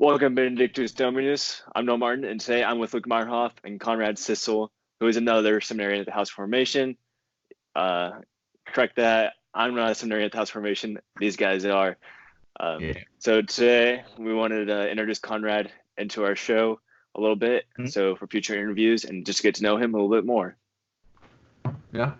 Welcome, Benedictus Dominus. I'm Nolan Martin, and today I'm with Luke Meyerhoff and Conrad Sissel, who is another seminarian at the House Formation. Correct that. I'm not a seminarian at the House Formation. These guys are. So today we wanted to introduce Conrad into our show a little bit, so for future interviews and just get to know him a little bit more. Yeah.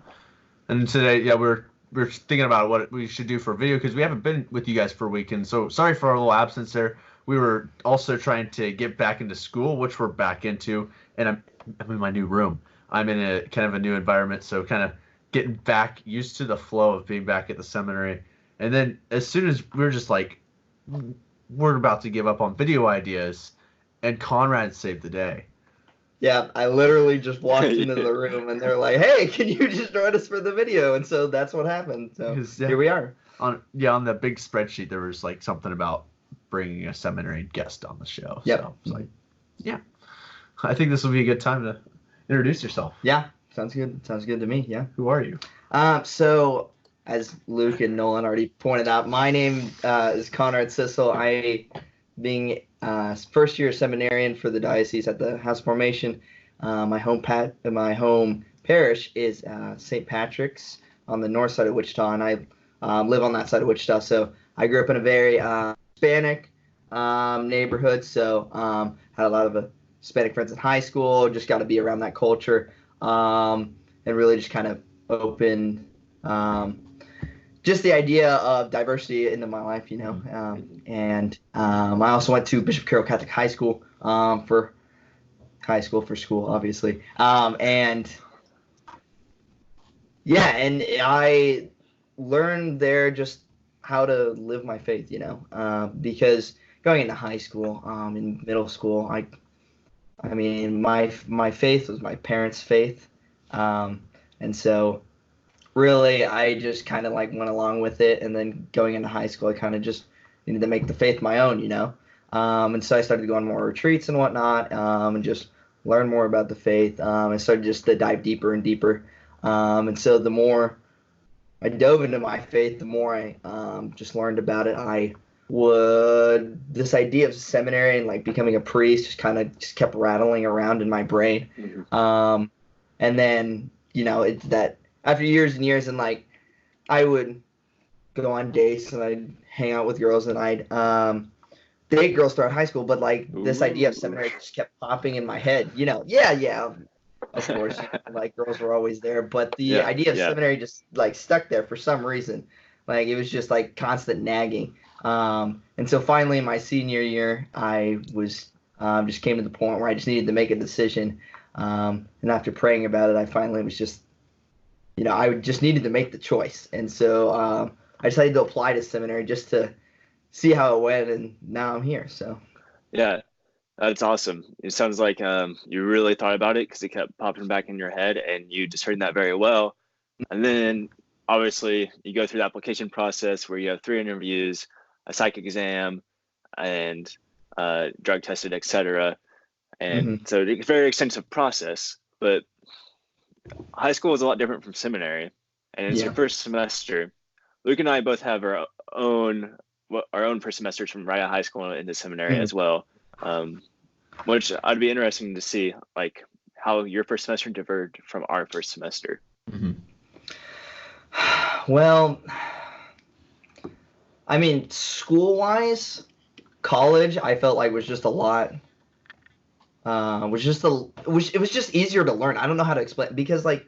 And today, we're thinking about what we should do for video because we haven't been with you guys for a week, and so sorry for our little absence there. We were also trying to get back into school, which we're back into, and I'm in my new room. I'm in a kind of a new environment, so kind of getting back used to the flow of being back at the seminary. And then as soon as we were just like, we're about to give up on video ideas, and Conrad saved the day. Yeah, I literally just walked into the room, and they're like, "Hey, can you just join us for the video?" And so that's what happened. So here we are. On the big spreadsheet, there was like something about bringing a seminary guest on the show. Yep. So it's like, yeah, I think this will be a good time to introduce yourself. Yeah, sounds good. Sounds good to me. Yeah. Who are you? So as Luke and Nolan already pointed out, my name is Conrad Sissel. I, being first year seminarian for the diocese at the House Formation. My home parish is St. Patrick's on the north side of Wichita, and I live on that side of Wichita. So I grew up in a very Hispanic neighborhood, so had a lot of Hispanic friends in high school. Just got to be around that culture, and really just kind of opened just the idea of diversity into my life, and I also went to Bishop Carroll Catholic High School for school, obviously, and I learned there just how to live my faith, because going into high school, in middle school, I mean, my faith was my parents' faith, and so really I just kind of like went along with it. And then going into high school, I kind of just needed to make the faith my own, and so I started going on more retreats and whatnot, and just learn more about the faith. I started just to dive deeper and deeper, and so the more I dove into my faith, the more I just learned about it. This idea of seminary and like becoming a priest just kept rattling around in my brain. And then, it's that after years and years, and like I would go on dates and I'd hang out with girls and I'd date girls throughout high school, but like this idea of seminary just kept popping in my head, of course, like girls were always there, but the idea of seminary just like stuck there for some reason. Like it was just like constant nagging. And so finally in my senior year, I was just came to the point where I just needed to make a decision. And after praying about it, I finally was just, I just needed to make the choice. And so I decided to apply to seminary just to see how it went, and now I'm here. So yeah. That's awesome. It sounds like you really thought about it because it kept popping back in your head, and you discerned that very well. And then, obviously, you go through the application process where you have 3 interviews, a psych exam, and drug tested, etc. And so it's a very extensive process. But high school is a lot different from seminary, and it's your first semester. Luke and I both have our own first semesters from right out of high school into seminary as well. Which I'd be interesting to see, like how your first semester differed from our first semester. Well, I mean, school-wise, college, I felt like was just a lot. It was just easier to learn. I don't know how to explain, because like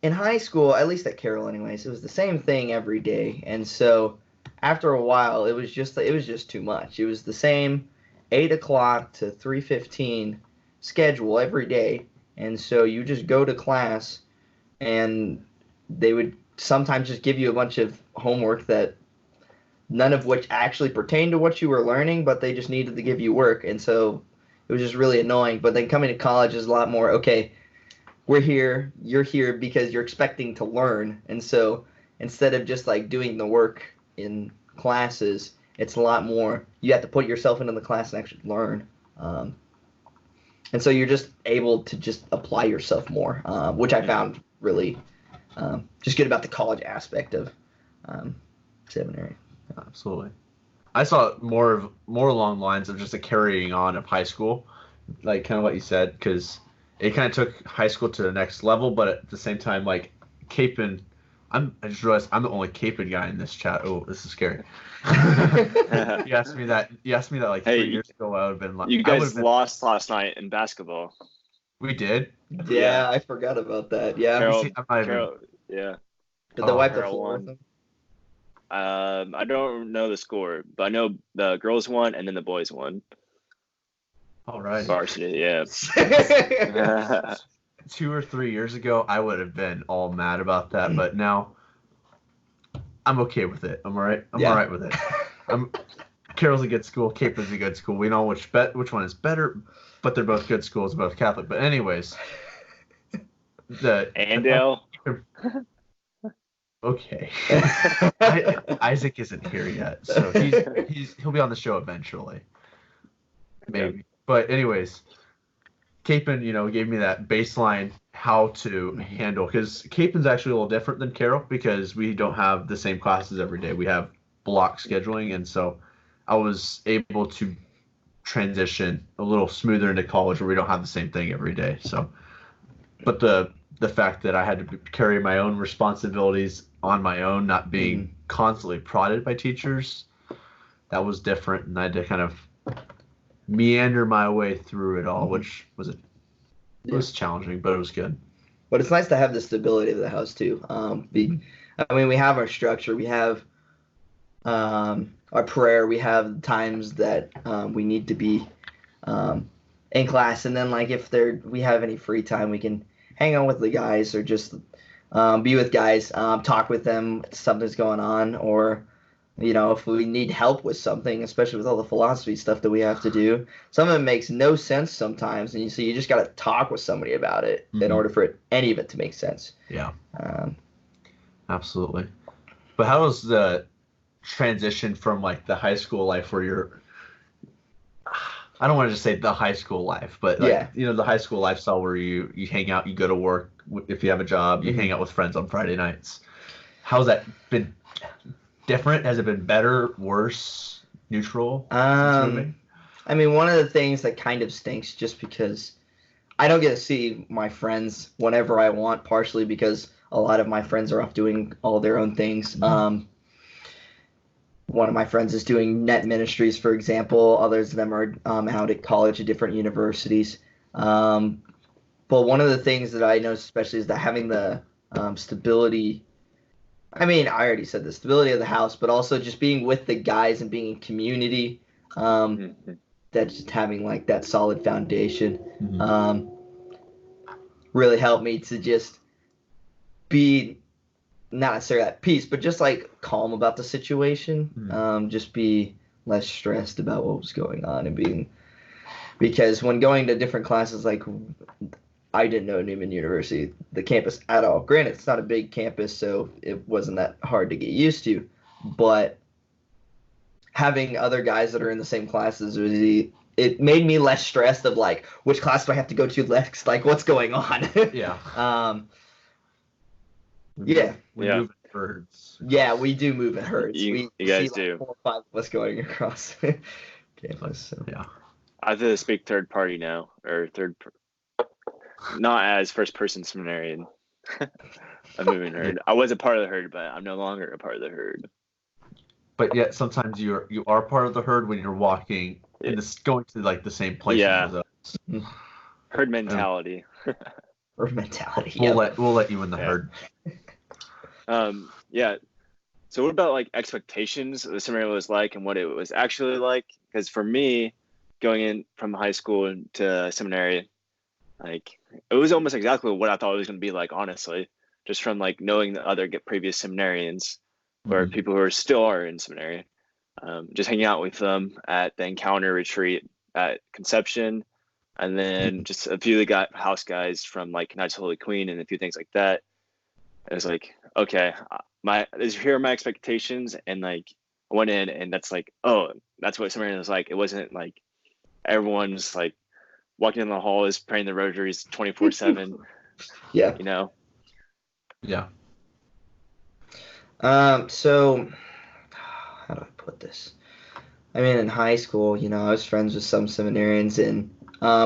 in high school, at least at Carroll, anyways, it was the same thing every day, and so after a while, it was just too much. It was the same 8 o'clock to 3:15 schedule every day, and so you just go to class, and they would sometimes just give you a bunch of homework that none of which actually pertained to what you were learning, but they just needed to give you work, and so it was just really annoying. But then coming to college is a lot more, okay, we're here, you're here because you're expecting to learn, and so instead of just like doing the work in classes, it's a lot more, you have to put yourself into the class and actually learn. And so you're just able to just apply yourself more, which I found really just good about the college aspect of seminary. Absolutely. I saw more along the lines of just a carrying on of high school, like kind of what you said, because it kind of took high school to the next level, but at the same time, like Capon, I just realized I'm the only Capon guy in this chat. Oh, this is scary. You asked me that. You asked me that like 3 years ago. I would have been like, You I would guys have been. lost last night in basketball. We did. Yeah, I forgot about that. Yeah. Carol, See, I'm not even. Carol, yeah. Did they wipe the Carol floor won. with them? I don't know the score, but I know the girls won and then the boys won. All right. Varsity, yeah. 2 or 3 years ago, I would have been all mad about that, but now I'm okay with it. I'm all right. I'm all right with it. Carroll's a good school. Capon's a good school. We know which one is better, but they're both good schools, both Catholic. But anyways, Andale. Okay. Isaac isn't here yet, so he'll be on the show eventually, maybe. Yeah. But anyways, Capon, gave me that baseline how to handle, because Capon's actually a little different than Carroll because we don't have the same classes every day. We have block scheduling, and so I was able to transition a little smoother into college where we don't have the same thing every day. So, but the fact that I had to carry my own responsibilities on my own, not being constantly prodded by teachers, that was different, and I had to kind of meander my way through it all, which was was challenging, but it was good. But it's nice to have the stability of the house too. We have our structure, we have our prayer, we have times that we need to be in class, and then like if we have any free time, we can hang out with the guys or just be with guys, talk with them if something's going on, or if we need help with something, especially with all the philosophy stuff that we have to do. Some of it makes no sense sometimes, and you just got to talk with somebody about it in order for any of it to make sense. Yeah. Absolutely. But how was the transition from like the high school life where you're, I don't want to just say the high school life, but like, the high school lifestyle where you hang out, you go to work, if you have a job, you hang out with friends on Friday nights. How's that been different? Has it been better, worse, neutral? One of the things that kind of stinks just because I don't get to see my friends whenever I want, partially because a lot of my friends are off doing all their own things. One of my friends is doing net ministries, for example. Others of them are out at college at different universities. But one of the things that I noticed especially is that having the stability. I already said the stability of the house, but also just being with the guys and being in community. That's just having like that solid foundation. Really helped me to just be not necessarily at peace, but just like calm about the situation. Just be less stressed about what was going on because when going to different classes, like I didn't know Newman University, the campus at all. Granted, it's not a big campus, so it wasn't that hard to get used to, but having other guys that are in the same classes, it made me less stressed of like, which class do I have to go to next? Like, what's going on? Yeah. We move in herds. Yeah, we do move in herds. You guys see, do. Like 4 or 5 of us going across campus. So. Yeah. I have to speak third party now, or not as first person seminarian. I'm moving herd. I was a part of the herd, but I'm no longer a part of the herd. But yet sometimes you are part of the herd when you're walking and going to like the same place. Yeah. Herd mentality. Herd mentality. We'll let you in the herd. Yeah. So what about like expectations of the seminary was like and what it was actually like? Because for me, going in from high school to seminary, like it was almost exactly what I thought it was going to be like, honestly, just from like knowing the other previous seminarians or people who still are in seminary, just hanging out with them at the encounter retreat at Conception, and then just a few of the house guys from like Knights of Holy Queen and a few things like that. It was like, okay, here are my expectations, and like I went in and that's like, oh, that's what seminary was like. It wasn't like everyone's like walking in the hall is praying the rosaries 24/7. Yeah. Yeah. So how do I put this? I mean, in high school, I was friends with some seminarians, and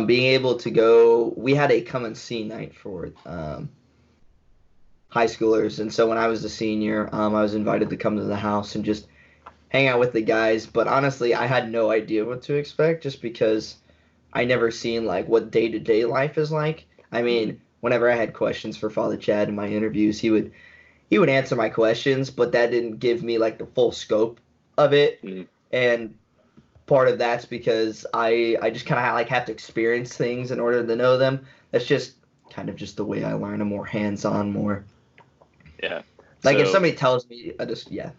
being able to go, we had a come and see night for high schoolers, and so when I was a senior, I was invited to come to the house and just hang out with the guys. But honestly, I had no idea what to expect, just because I never seen like what day-to-day life is like. I mean, whenever I had questions for Father Chad in my interviews, he would answer my questions, but that didn't give me like the full scope of it. Mm. And part of that's because I just kind of like have to experience things in order to know them. That's just kind of just the way I learn. I'm more hands-on, more Yeah. like if So- somebody tells me, I just What were you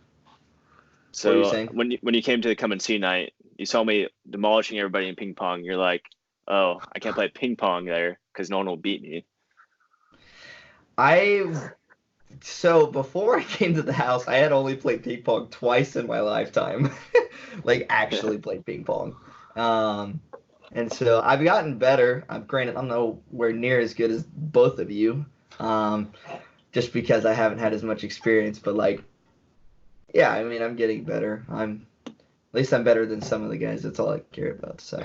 So saying? when you came to the come and see night, you saw me demolishing everybody in ping pong. You're like, oh, I can't play ping pong there because no one will beat me. So before I came to the house, I had only played ping pong twice in my lifetime. Like actually played ping pong. And so I've gotten better. Granted, I'm nowhere near as good as both of you. Just because I haven't had as much experience, but like, yeah, I mean, I'm getting better. At least I'm better than some of the guys. That's all I care about. So I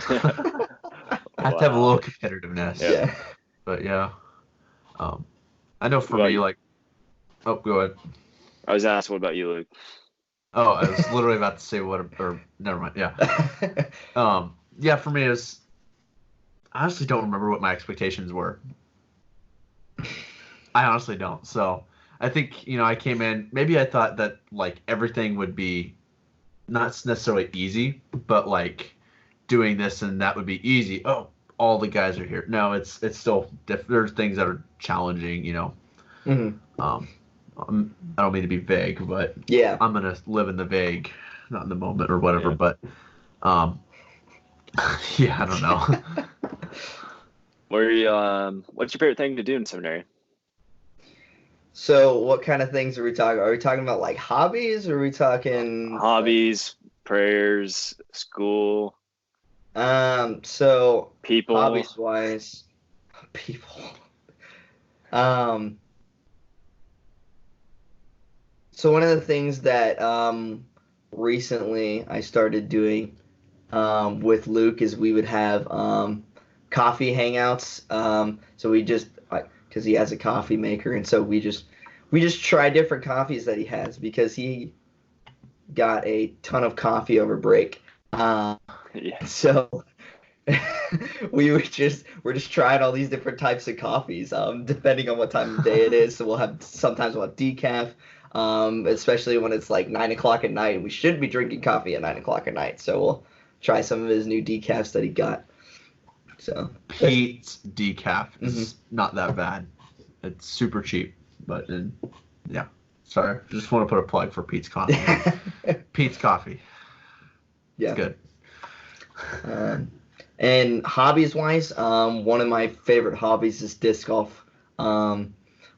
have to have a little competitiveness. yeah. But yeah. I know for What about me, you? like, oh, go ahead. I was asked, what about you, Luke? Oh, I was literally about to say or never mind. Yeah. Yeah, for me, I honestly don't remember what my expectations were. I honestly don't. So I think, I came in, maybe I thought that like everything would be not necessarily easy, but like doing this and that would be easy. Oh, all the guys are here. No, it's still there's things that are challenging, Mhm. I don't mean to be vague, but Yeah. I'm gonna live in the vague, not in the moment or whatever. Yeah. But yeah, I don't know. What's your favorite thing to do in seminary? So what kind of things are we talking? Are we talking about like hobbies, or are we talking Hobbies, prayers, school, So people. hobbies wise, people. So one of the things that recently I started doing with Luke is we would have coffee hangouts. So we just because he has a coffee maker, and so we just try different coffees that he has, because he got a ton of coffee over break. Yeah. So we're just trying all these different types of coffees, depending on what time of day it is. So we'll have decaf, especially when it's like 9 o'clock at night. We shouldn't be drinking coffee at 9 o'clock at night. So we'll try some of his new decafs that he got. So Pete's decaf is not that bad. It's super cheap, but yeah. Sorry, just want to put a plug for Pete's Coffee. Pete's Coffee. Yeah. It's good. And hobbies wise, one of my favorite hobbies is disc golf,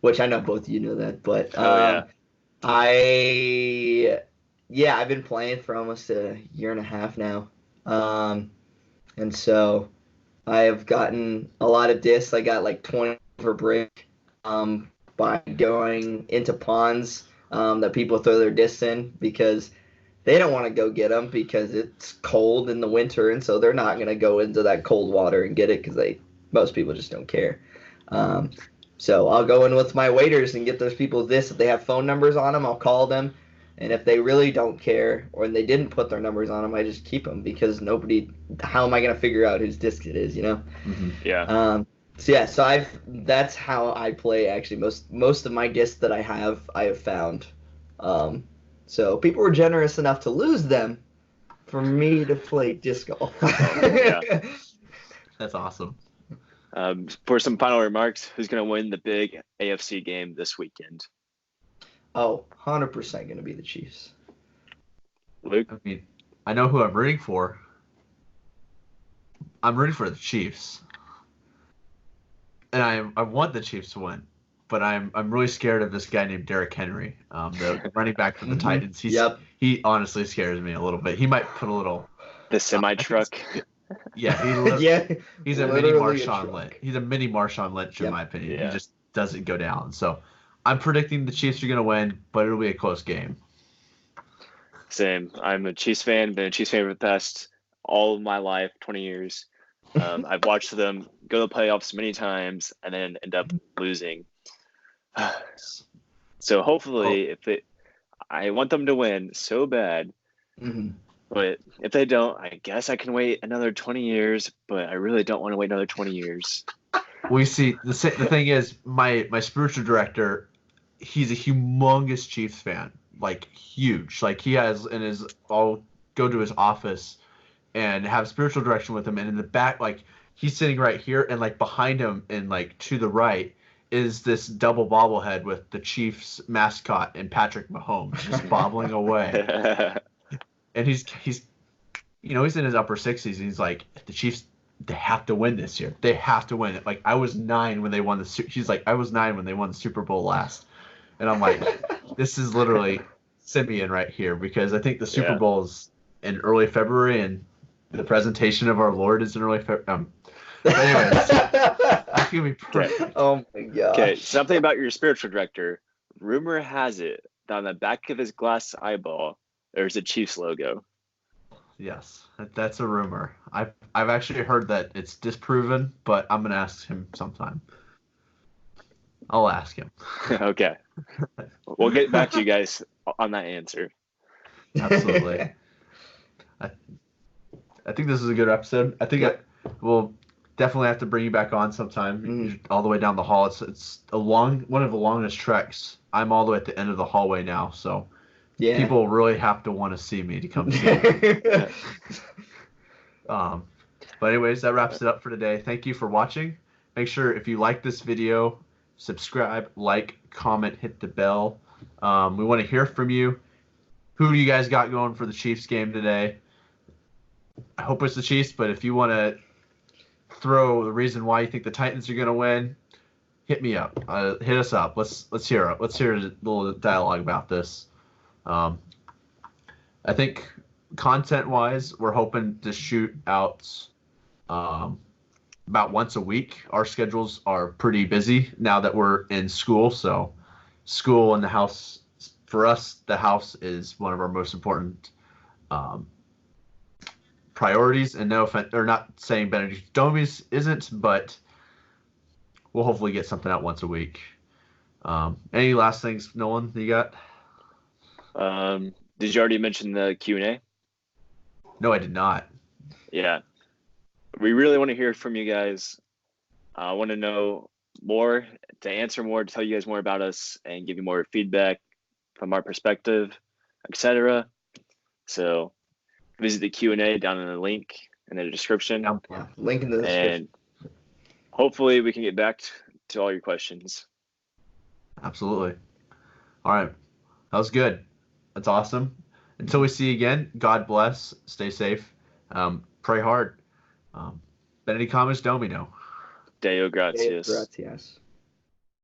which I know both of you know that, but Oh, I've been playing for almost a year and a half now, and so I have gotten a lot of discs. I got like 20 over break by going into ponds that people throw their discs in, because they don't want to go get them because it's cold in the winter, and so they're not going to go into that cold water and get it, because most people just don't care. So I'll go in with my waiters and get those people this. If they have phone numbers on them, I'll call them. And if they really don't care, or they didn't put their numbers on them, I just keep them, because how am I going to figure out whose disc it is, Mm-hmm. Yeah. So that's how I play, actually. Most of my discs that I have found. So people were generous enough to lose them for me to play disc golf. Yeah. That's awesome. For some final remarks, who's going to win the big AFC game this weekend? Oh, 100% going to be the Chiefs. Luke? I mean, I know who I'm rooting for. I'm rooting for the Chiefs. And I want the Chiefs to win. But I'm really scared of this guy named Derrick Henry, the running back for the Titans. He honestly scares me a little bit. He might put a little The semi-truck? Yeah, he's a mini literally a Marshawn truck. Lynch. He's a mini Marshawn Lynch in my opinion. Yeah. He just doesn't go down. So I'm predicting the Chiefs are going to win, but it'll be a close game. Same. I'm a Chiefs fan. Been a Chiefs fan for the past all of my life, 20 years. I've watched them go to the playoffs many times and then end up losing. So hopefully, I want them to win so bad. Mm-hmm. But if they don't, I guess I can wait another 20 years. But I really don't want to wait another 20 years. We see the thing is my spiritual director, he's a humongous Chiefs fan, like huge. Like he has in his, I'll go to his office and have spiritual direction with him, and in the back, like he's sitting right here, and like behind him and like to the right is this double bobblehead with the Chiefs mascot and Patrick Mahomes just bobbling away. And he's you know, he's in his upper 60s, and he's like, the Chiefs, they have to win this year. They have to win it. Like I was 9 when they won she's like, I was 9 when they won the Super Bowl last. And I'm like, this is literally Simeon right here, because I think the Super Bowl is in early February and the presentation of our Lord is in early February. But anyways, that's gonna be perfect. Oh my god. Okay, something about your spiritual director. Rumor has it that on the back of his glass eyeball, there's a Chiefs logo. Yes, that's a rumor. I've actually heard that it's disproven, but I'm gonna ask him sometime. I'll ask him. Okay. We'll get back to you guys on that answer. Absolutely. I think this is a good episode. I think we'll definitely have to bring you back on sometime. All the way down the hall. It's one of the longest treks. I'm all the way at the end of the hallway now, so people really have to want to see me to come see me. But anyways, that wraps it up for today. Thank you for watching. Make sure if you like this video, subscribe, like, comment, hit the bell. We want to hear from you. Who do you guys got going for the Chiefs game today? I hope it's the Chiefs, but if you want to throw the reason why you think the Titans are going to win, hit me up. Hit us up. Let's hear it. Let's hear a little dialogue about this. I think content-wise, we're hoping to shoot out about once a week. Our schedules are pretty busy now that we're in school, so school and the house, for us, the house is one of our most important priorities. And no offense, or not saying Benedictus Dominus isn't, but we'll hopefully get something out once a week. Any last things, Nolan, that you got? Did you already mention the Q&A? No, I did not. Yeah. We really want to hear from you guys. I want to know more, to answer more, to tell you guys more about us and give you more feedback from our perspective, etc. So visit the Q&A down in the link in the description. Yeah, link in the description. And hopefully we can get back to all your questions. Absolutely. All right. That was good. That's awesome. Until we see you again, God bless. Stay safe. Pray hard. Benedictus Dominus. Deo gratias. Deo gratias.